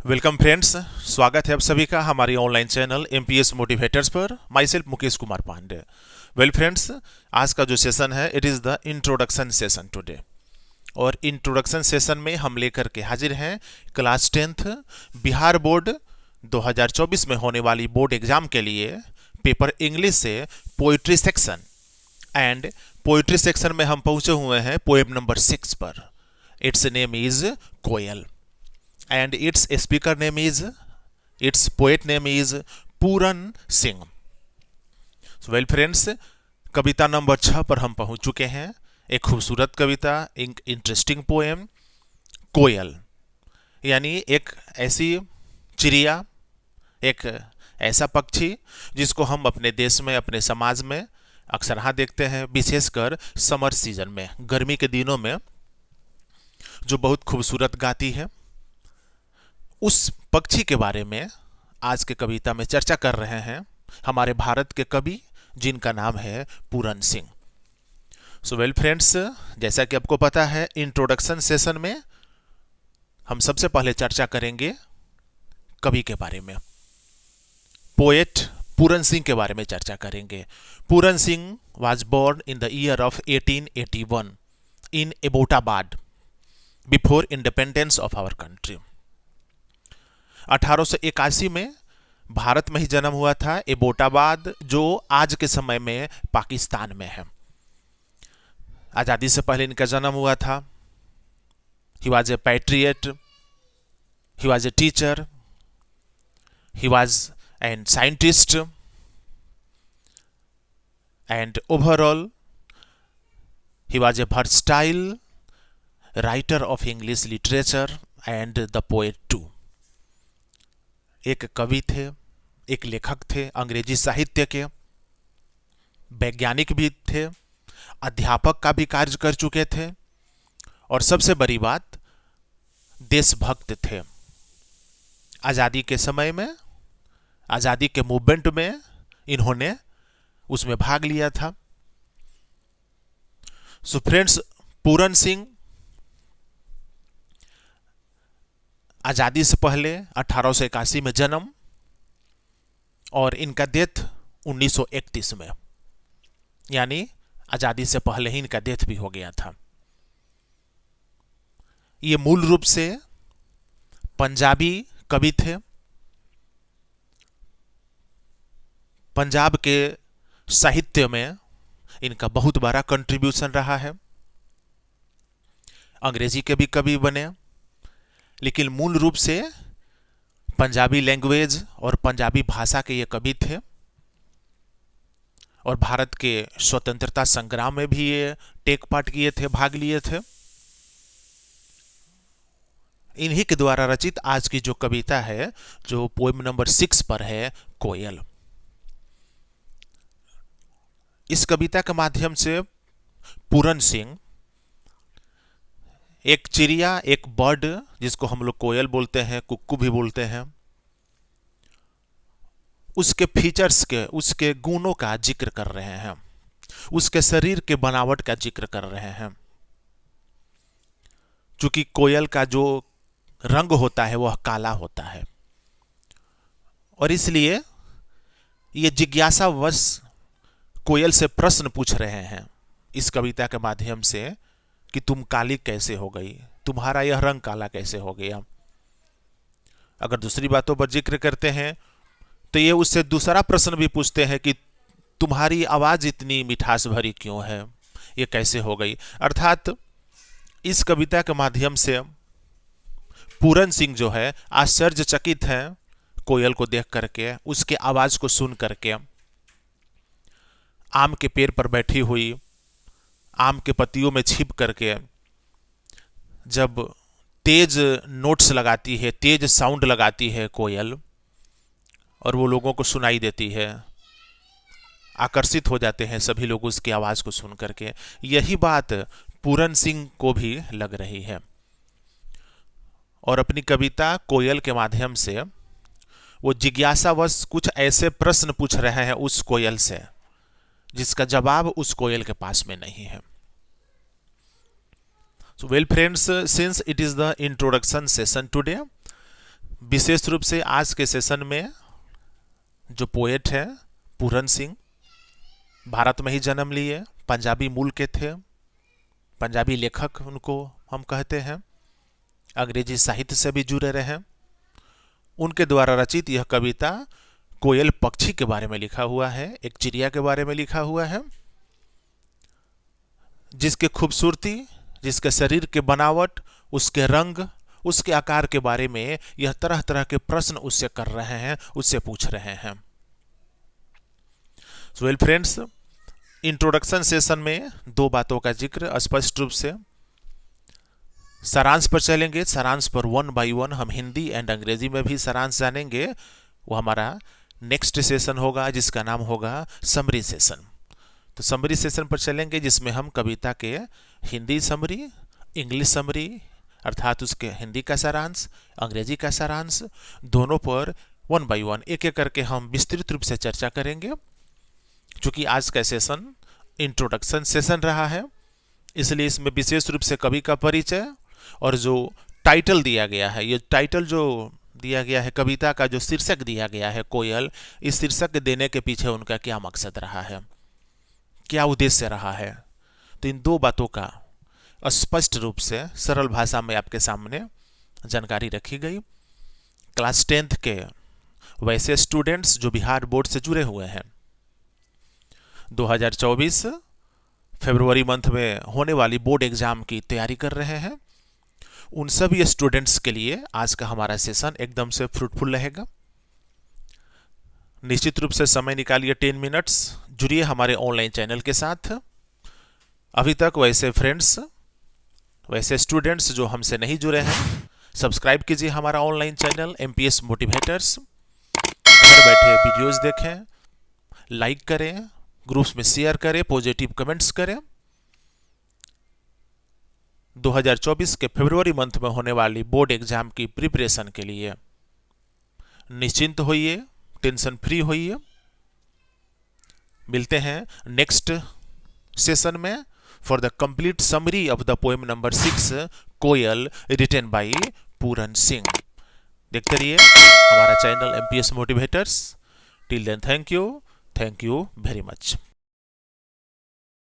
Welcome friends, स्वागत है आप सभी का हमारी ऑनलाइन चैनल एमपीएस मोटिवेटर्स पर। Myself Mukesh Kumar Pandey. Well friends, आज का जो सेशन है it is the introduction session today. और इंट्रोडक्शन सेशन में हम लेकर के हाजिर हैं क्लास 10th बिहार बोर्ड 2024 में होने वाली बोर्ड एग्जाम के लिए पेपर इंग्लिश से poetry section. And poetry section में हम पहुंचे हुए हैं पोएम नंबर 6 पर। It's name is Koyal and its speaker name is, its poet name is Puran Singh. Well friends, कविता नंबर 6 पर हम पहुंच चुके हैं। एक खूबसूरत कविता, एक इंटरेस्टिंग पोएम कोयल, यानी एक ऐसी चिड़िया, एक ऐसा पक्षी जिसको हम अपने देश में, अपने समाज में अक्सर हाँ देखते हैं, विशेषकर समर सीजन में, गर्मी के दिनों में, जो बहुत खूबसूरत गाती है। उस पक्षी के बारे में आज के कविता में चर्चा कर रहे हैं हमारे भारत के कवि, जिनका नाम है Puran Singh. So well friends, जैसा कि आपको पता है, इंट्रोडक्शन सेशन में हम सबसे पहले चर्चा करेंगे कवि के बारे में, पोएट पूरन सिंह के बारे में चर्चा करेंगे। Puran Singh was born in the year of 1881 in Abbottabad before independence of our country. 1881 में भारत में ही जन्म हुआ था, एबोटाबाद, जो आज के समय में पाकिस्तान में है। आज़ादी से पहले इनका जन्म हुआ था। He was a patriot, he was a teacher, he was an scientist, and overall he was a versatile writer of English literature and the poet too. एक कवि थे, एक लेखक थे, अंग्रेजी साहित्य के वैज्ञानिक भी थे, अध्यापक का भी कार्य कर चुके थे, और सबसे बड़ी बात, देशभक्त थे। आज़ादी के समय में, आज़ादी के मूवमेंट में इन्होंने उसमें भाग लिया था। सो फ्रेंड्स, पूरन सिंह आज़ादी से पहले 1881 में जन्म, और इनका डेथ 1931 में, यानी आज़ादी से पहले ही इनका डेथ भी हो गया था। ये मूल रूप से पंजाबी कवि थे। पंजाब के साहित्य में इनका बहुत बड़ा कंट्रीब्यूशन रहा है। अंग्रेजी के भी कवि बने, लेकिन मूल रूप से पंजाबी लैंग्वेज और पंजाबी भाषा के ये कवि थे। और भारत के स्वतंत्रता संग्राम में भी ये टेक पार्ट किए थे, भाग लिए थे। इन्हीं के द्वारा रचित आज की जो कविता है, जो पोएम नंबर 6 पर है, कोयल। इस कविता के माध्यम से पूरन सिंह एक चिड़िया, एक बर्ड, जिसको हम लोग कोयल बोलते हैं, कुक्कू भी बोलते हैं, उसके फीचर्स के, उसके गुणों का जिक्र कर रहे हैं, उसके शरीर के बनावट का जिक्र कर रहे हैं। चूंकि कोयल का जो रंग होता है वह काला होता है, और इसलिए ये जिज्ञासावश कोयल से प्रश्न पूछ रहे हैं इस कविता के माध्यम से कि तुम काली कैसे हो गई, तुम्हारा यह रंग काला कैसे हो गया। अगर दूसरी बातों पर जिक्र करते हैं तो ये उससे दूसरा प्रश्न भी पूछते हैं कि तुम्हारी आवाज इतनी मिठास भरी क्यों है, ये कैसे हो गई। अर्थात इस कविता के माध्यम से पूरन सिंह जो है आश्चर्यचकित हैं कोयल को देख करके, उसके आवाज को सुन करके। आम के पेड़ पर बैठी हुई, आम के पत्तियों में छिप करके जब तेज नोट्स लगाती है, तेज साउंड लगाती है कोयल, और वो लोगों को सुनाई देती है, आकर्षित हो जाते हैं सभी लोग उसकी आवाज को सुन करके। यही बात पूरन सिंह को भी लग रही है, और अपनी कविता कोयल के माध्यम से वो जिज्ञासावश कुछ ऐसे प्रश्न पूछ रहे हैं उस कोयल से जिसका जवाब उस कोयल के पास में नहीं है। So well friends, since it is the introduction session today, विशेष रूप से आज के सेशन में जो पोएट हैं पूरन सिंह, भारत में ही जन्म लिए, पंजाबी मूल के थे, पंजाबी लेखक उनको हम कहते हैं, अंग्रेजी साहित्य से भी जुड़े रहे। उनके द्वारा रचित यह कविता कोयल पक्षी के बारे में लिखा हुआ है, एक चिड़िया के बारे में लिखा हुआ है, जिसके खूबसूरती, जिसके शरीर के बनावट, उसके रंग, उसके आकार के बारे में यह तरह तरह के प्रश्न उससे कर रहे हैं, उससे पूछ रहे हैं। वेल फ्रेंड्स, इंट्रोडक्शन सेशन में दो बातों का जिक्र स्पष्ट रूप से, सारांश पर चलेंगे, सारांश पर 1 by 1 हम हिंदी एंड अंग्रेजी में भी सारांश जानेंगे। वो हमारा नेक्स्ट सेशन होगा जिसका नाम होगा समरी सेशन। तो समरी सेशन पर चलेंगे जिसमें हम कविता के हिंदी समरी, इंग्लिश समरी अर्थात उसके हिंदी का सारांश, अंग्रेजी का सारांश, दोनों पर 1 by 1 एक एक करके हम विस्तृत रूप से चर्चा करेंगे। चूंकि आज का सेशन इंट्रोडक्शन सेशन रहा है, इसलिए इसमें विशेष रूप से कवि का परिचय और जो टाइटल दिया गया है, ये टाइटल जो दिया गया है, कविता का जो शीर्षक दिया गया है कोयल, इस शीर्षक देने के पीछे उनका क्या मकसद रहा है, क्या उद्देश्य रहा है, तो इन दो बातों का स्पष्ट रूप से सरल भाषा में आपके सामने जानकारी रखी गई। क्लास 10th के वैसे स्टूडेंट्स जो बिहार बोर्ड से जुड़े हुए हैं, 2024 फरवरी मंथ में होने वाली बोर्ड एग्जाम की तैयारी कर रहे हैं, उन सभी स्टूडेंट्स के लिए आज का हमारा सेशन एकदम से फ्रूटफुल रहेगा। निश्चित रूप से समय निकालिए 10 मिनट्स, जुड़िए हमारे ऑनलाइन चैनल के साथ। अभी तक वैसे फ्रेंड्स, वैसे स्टूडेंट्स जो हमसे नहीं जुड़े हैं, सब्सक्राइब कीजिए हमारा ऑनलाइन चैनल MPS मोटिवेटर्स। घर बैठे वीडियोस देखें, लाइक करें, ग्रुप्स में शेयर करें, पॉजिटिव कमेंट्स करें। 2024 के फरवरी मंथ में होने वाली बोर्ड एग्जाम की प्रिपरेशन के लिए निश्चिंत होइए, टेंशन फ्री होइए। मिलते हैं नेक्स्ट सेशन में for the complete summary of the poem number 6 कोयल रिटन बाय पूरन सिंह। देखते रहिए हमारा channel MPS motivators. Till then thank you very much.